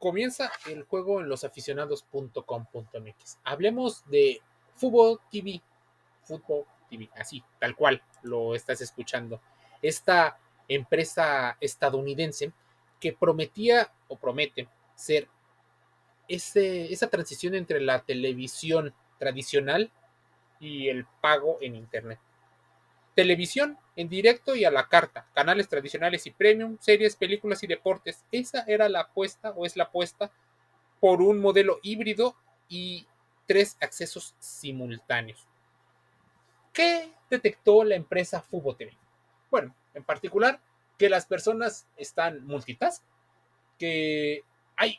Comienza el juego en losaficionados.com.mx. Hablemos de Fútbol TV, Fútbol TV, así, tal cual lo estás escuchando. Esta empresa estadounidense que prometía o promete ser esa transición entre la televisión tradicional y el pago en Internet. Televisión en directo y a la carta, canales tradicionales y premium, series, películas y deportes. Esa era la apuesta o es la apuesta por un modelo híbrido y 3 accesos simultáneos. ¿Qué detectó la empresa Fubo TV? Bueno, en particular, que las personas están multitask, que hay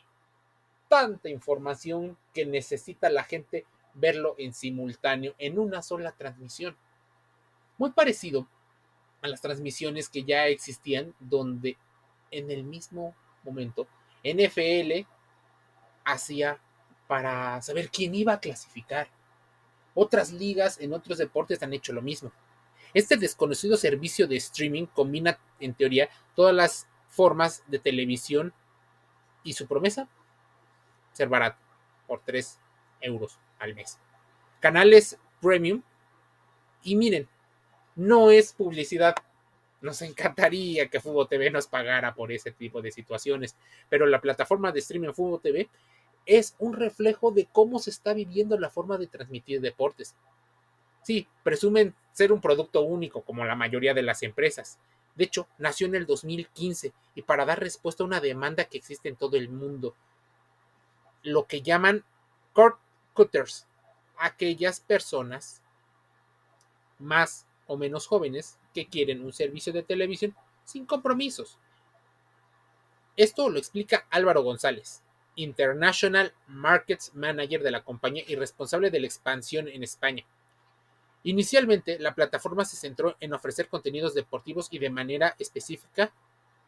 tanta información que necesita la gente verlo en simultáneo en una sola transmisión. Muy parecido a las transmisiones que ya existían, donde en el mismo momento NFL hacía para saber quién iba a clasificar. Otras ligas en otros deportes han hecho lo mismo. Este desconocido servicio de streaming combina, en teoría, todas las formas de televisión y su promesa, ser barato, por 3 euros al mes. Canales premium, y miren, no es publicidad. Nos encantaría que Fubo TV nos pagara por ese tipo de situaciones, pero la plataforma de streaming Fubo TV es un reflejo de cómo se está viviendo la forma de transmitir deportes. Sí, presumen ser un producto único como la mayoría de las empresas. De hecho, nació en el 2015 y para dar respuesta a una demanda que existe en todo el mundo, lo que llaman cord cutters, aquellas personas más o menos jóvenes que quieren un servicio de televisión sin compromisos. Esto lo explica Álvaro González, International Markets Manager de la compañía y responsable de la expansión en España. Inicialmente, la plataforma se centró en ofrecer contenidos deportivos y de manera específica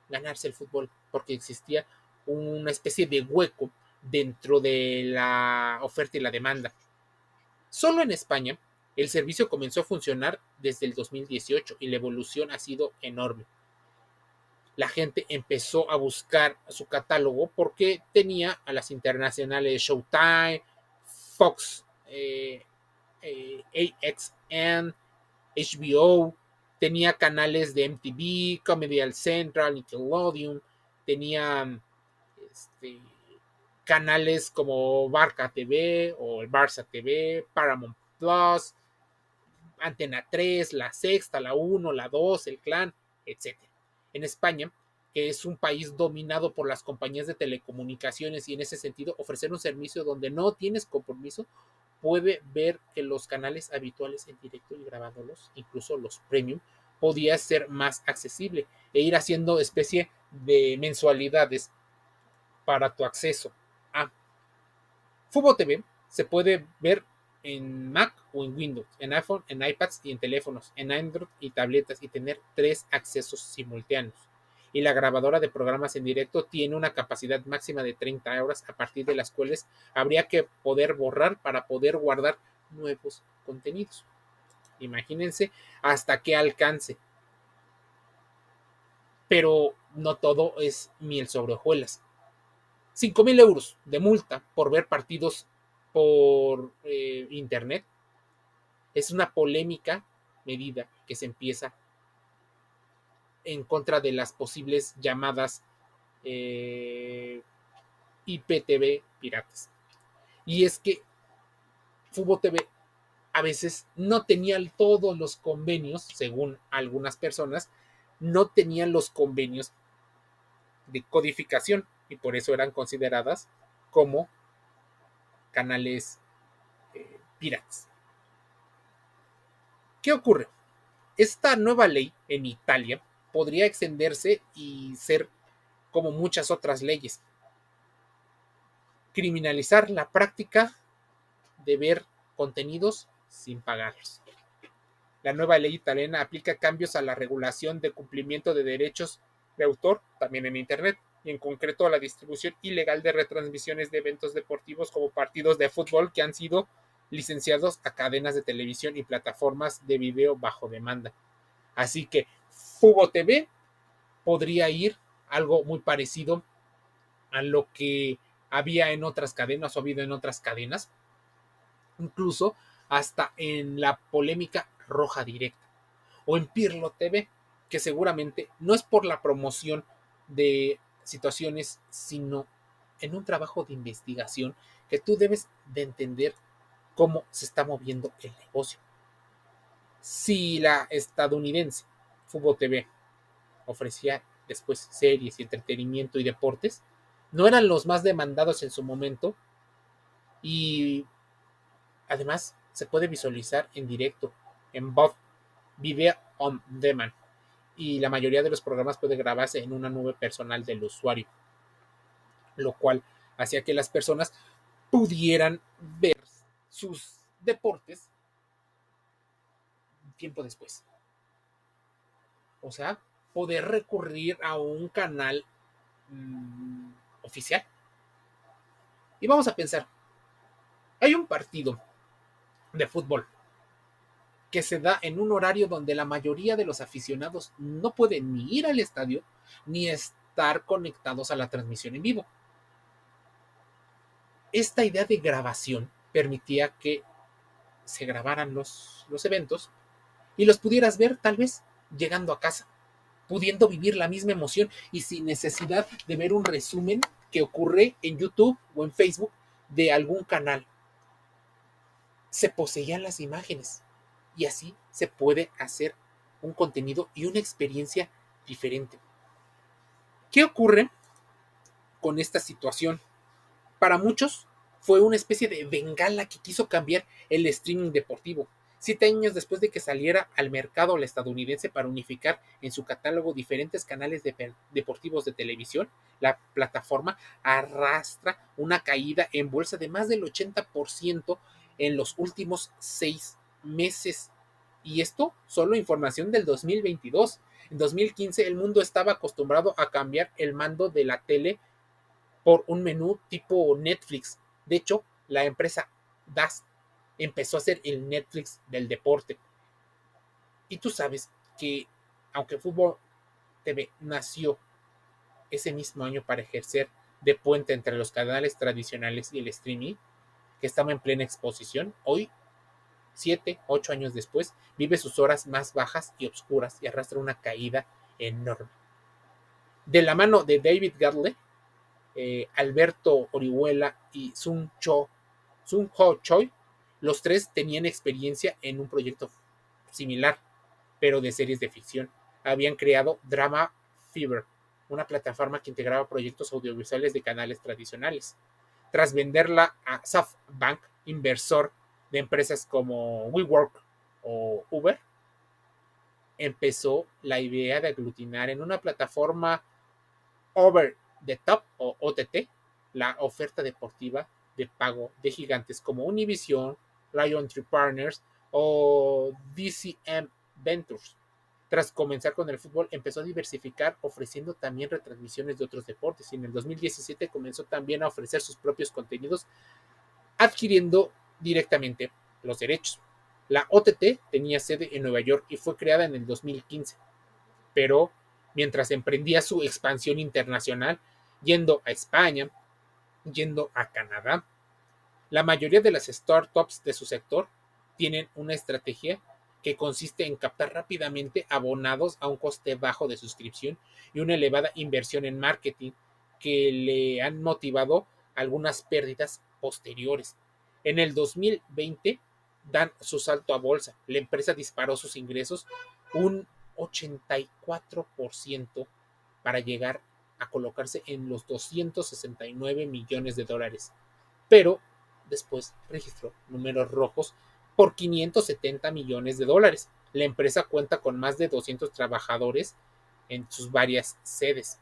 ganarse el fútbol, porque existía una especie de hueco dentro de la oferta y la demanda. Solo en España, el servicio comenzó a funcionar desde el 2018 y la evolución ha sido enorme. La gente empezó a buscar su catálogo porque tenía a las internacionales Showtime, Fox, AXN, HBO, tenía canales de MTV, Comedy Central, Nickelodeon, tenía este, canales como Barca TV o el Barça TV, Paramount Plus, Antena 3, La Sexta, La 1, La 2, El Clan, etcétera. En España, que es un país dominado por las compañías de telecomunicaciones y en ese sentido ofrecer un servicio donde no tienes compromiso, puede ver que los canales habituales en directo y grabándolos, incluso los premium, podía ser más accesible e ir haciendo especie de mensualidades para tu acceso a Fubo TV. Se puede ver en Mac o en Windows, en iPhone, en iPads y en teléfonos, en Android y tabletas y tener 3 accesos simultáneos. Y la grabadora de programas en directo tiene una capacidad máxima de 30 horas a partir de las cuales habría que poder borrar para poder guardar nuevos contenidos. Imagínense hasta qué alcance. Pero no todo es miel sobre hojuelas. 5,000 euros de multa por ver partidos por internet es una polémica medida que se empieza en contra de las posibles llamadas IPTV piratas. Y es que Fubo TV a veces no tenía todos los convenios, según algunas personas, no tenían los convenios de codificación y por eso eran consideradas como canales piratas. ¿Qué ocurre? Esta nueva ley en Italia podría extenderse y ser como muchas otras leyes. Criminalizar la práctica de ver contenidos sin pagarlos. La nueva ley italiana aplica cambios a la regulación de cumplimiento de derechos de autor, también en Internet, y en concreto a la distribución ilegal de retransmisiones de eventos deportivos como partidos de fútbol que han sido licenciados a cadenas de televisión y plataformas de video bajo demanda. Así que Fubo TV podría ir algo muy parecido a lo que había en otras cadenas o ha habido en otras cadenas, incluso hasta en la polémica Roja Directa o en Pirlo TV, que seguramente no es por la promoción de situaciones, sino en un trabajo de investigación que tú debes de entender cómo se está moviendo el negocio. Si la estadounidense Fútbol TV ofrecía después series y entretenimiento y deportes, no eran los más demandados en su momento y además se puede visualizar en directo, en VOD, Video on Demand, y la mayoría de los programas puede grabarse en una nube personal del usuario, lo cual hacía que las personas pudieran ver sus deportes tiempo después. O sea, poder recurrir a un canal oficial. Y vamos a pensar, hay un partido de fútbol que se da en un horario donde la mayoría de los aficionados no pueden ni ir al estadio ni estar conectados a la transmisión en vivo. Esta idea de grabación permitía que se grabaran los eventos y los pudieras ver tal vez llegando a casa, pudiendo vivir la misma emoción y sin necesidad de ver un resumen que ocurre en YouTube o en Facebook de algún canal. Se poseían las imágenes y así se puede hacer un contenido y una experiencia diferente. ¿Qué ocurre con esta situación? Para muchos fue una especie de bengala que quiso cambiar el streaming deportivo. 7 años después de que saliera al mercado la estadounidense para unificar en su catálogo diferentes canales deportivos de televisión, la plataforma arrastra una caída en bolsa de más del 80% en los últimos 6 meses. Y esto solo información del 2022. En 2015 el mundo estaba acostumbrado a cambiar el mando de la tele por un menú tipo Netflix. De hecho, la empresa DAS empezó a ser el Netflix del deporte. Y tú sabes que, aunque Fútbol TV nació ese mismo año para ejercer de puente entre los canales tradicionales y el streaming, que estaba en plena exposición, hoy, 7, 8 años después, vive sus horas más bajas y oscuras y arrastra una caída enorme. De la mano de David Gadley, Alberto Orihuela y Sung Ho Choi, los tres tenían experiencia en un proyecto similar, pero de series de ficción. Habían creado Drama Fever, una plataforma que integraba proyectos audiovisuales de canales tradicionales. Tras venderla a SoftBank, inversor de empresas como WeWork o Uber, empezó la idea de aglutinar en una plataforma over the top o OTT la oferta deportiva de pago de gigantes como Univision, LionTree Partners o DCM Ventures. Tras comenzar con el fútbol, empezó a diversificar ofreciendo también retransmisiones de otros deportes y en el 2017 comenzó también a ofrecer sus propios contenidos adquiriendo directamente los derechos. La OTT tenía sede en Nueva York y fue creada en el 2015, pero mientras emprendía su expansión internacional, yendo a España, yendo a Canadá, la mayoría de las startups de su sector tienen una estrategia que consiste en captar rápidamente abonados a un coste bajo de suscripción y una elevada inversión en marketing que le han motivado algunas pérdidas posteriores. En el 2020 dan su salto a bolsa. La empresa disparó sus ingresos un 84% para llegar a colocarse en los 269 millones de dólares. Pero después registró números rojos por 570 millones de dólares. La empresa cuenta con más de 200 trabajadores en sus varias sedes.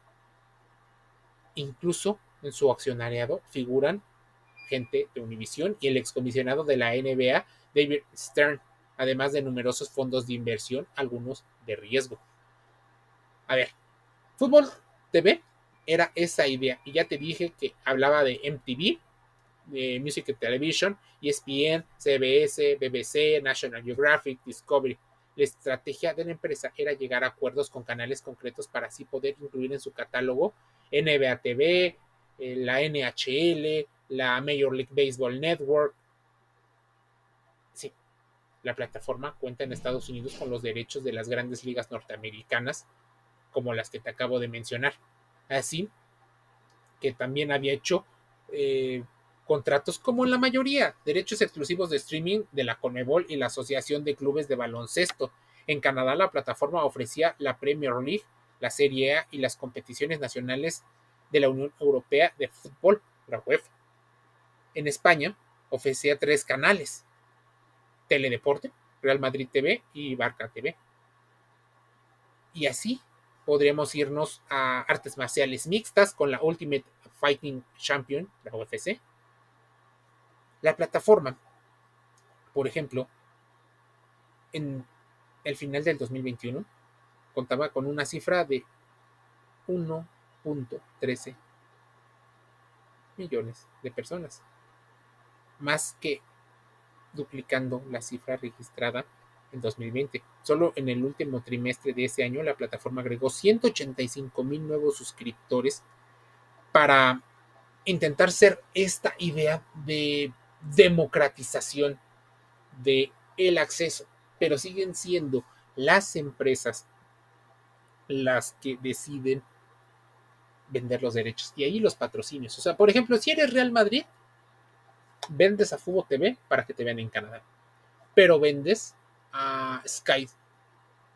Incluso en su accionariado figuran gente de Univision y el excomisionado de la NBA, David Stern, además de numerosos fondos de inversión, algunos de riesgo. A ver, Fútbol TV era esa idea y ya te dije que hablaba de MTV, de Music Television, ESPN, CBS, BBC, National Geographic, Discovery. La estrategia de la empresa era llegar a acuerdos con canales concretos para así poder incluir en su catálogo NBA TV, la NHL, la Major League Baseball Network. Sí, la plataforma cuenta en Estados Unidos con los derechos de las grandes ligas norteamericanas, como las que te acabo de mencionar. Así que también había hecho eh, contratos como en la mayoría, derechos exclusivos de streaming de la CONMEBOL y la Asociación de Clubes de Baloncesto. En Canadá la plataforma ofrecía la Premier League, la Serie A y las competiciones nacionales de la Unión Europea de Fútbol, la UEFA. En España ofrecía 3 canales: Teledeporte, Real Madrid TV y Barca TV. Y así podríamos irnos a artes marciales mixtas con la Ultimate Fighting Champion, la UFC. La plataforma, por ejemplo, en el final del 2021 contaba con una cifra de 1.13 millones de personas, más que duplicando la cifra registrada en 2020. Solo en el último trimestre de ese año la plataforma agregó 185,000 nuevos suscriptores para intentar ser esta idea de democratización de el acceso, pero siguen siendo las empresas las que deciden vender los derechos y ahí los patrocinios. O sea, por ejemplo, si eres Real Madrid, vendes a Fubo TV para que te vean en Canadá, pero vendes a Sky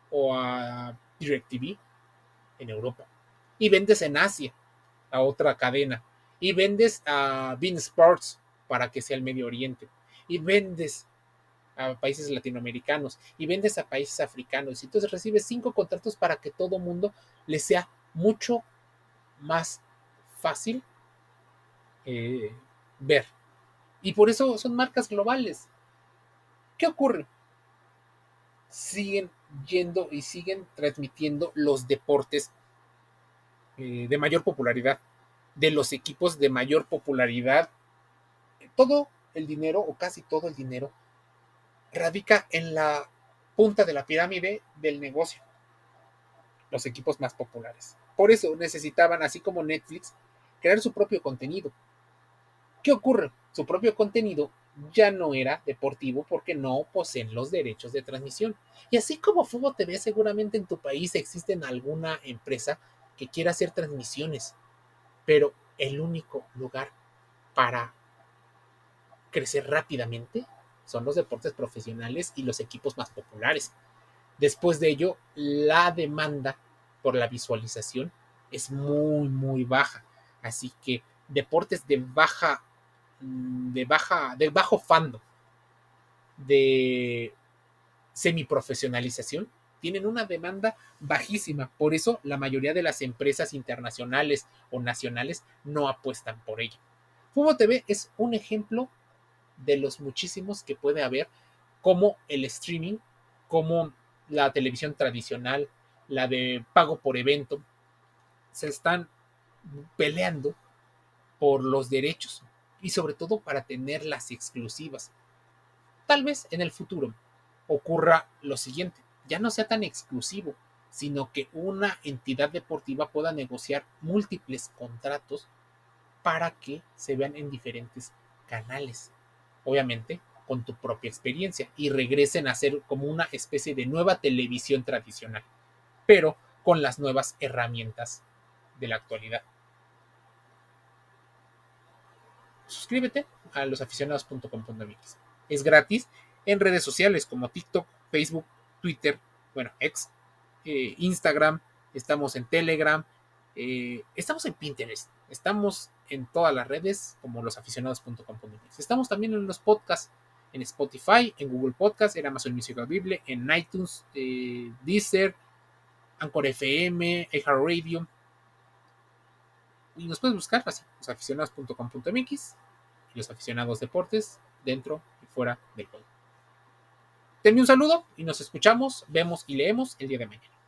o a DirecTV en Europa y vendes en Asia a otra cadena y vendes a Bein Sports para que sea el Medio Oriente y vendes a países latinoamericanos y vendes a países africanos. Y entonces recibes 5 contratos para que todo mundo le sea mucho más fácil eh, ver. Y por eso son marcas globales. ¿Qué ocurre? Siguen yendo y siguen transmitiendo los deportes de mayor popularidad, de los equipos de mayor popularidad. Todo el dinero, o casi todo el dinero, radica en la punta de la pirámide del negocio, los equipos más populares. Por eso necesitaban, así como Netflix, crear su propio contenido. ¿Qué ocurre? Su propio contenido ya no era deportivo porque no poseen los derechos de transmisión. Y así como Fubo TV, seguramente en tu país existe alguna empresa que quiera hacer transmisiones, pero el único lugar para crecer rápidamente son los deportes profesionales y los equipos más populares. Después de ello, la demanda por la visualización es muy baja. Así que deportes de bajo fandom, de semiprofesionalización, tienen una demanda bajísima. Por eso la mayoría de las empresas internacionales o nacionales no apuestan por ello. Fubo TV es un ejemplo de los muchísimos que puede haber, como el streaming, como la televisión tradicional, la de pago por evento, se están peleando por los derechos y sobre todo para tener las exclusivas. Tal vez en el futuro ocurra lo siguiente: ya no sea tan exclusivo, sino que una entidad deportiva pueda negociar múltiples contratos para que se vean en diferentes canales. Obviamente, con tu propia experiencia y regresen a ser como una especie de nueva televisión tradicional, pero con las nuevas herramientas de la actualidad. Suscríbete a losaficionados.com.mx. Es gratis en redes sociales como TikTok, Facebook, Twitter, bueno, X, Instagram, estamos en Telegram, estamos en Pinterest, estamos en todas las redes como losaficionados.com.mx. Estamos también en los podcasts, en Spotify, en Google Podcast, en Amazon Music Audible, en iTunes, Deezer, Anchor FM, iHeartRadio. Y nos puedes buscar así, losaficionados.com.mx y los aficionados deportes dentro y fuera del juego. Te envío un saludo y nos escuchamos, vemos y leemos el día de mañana.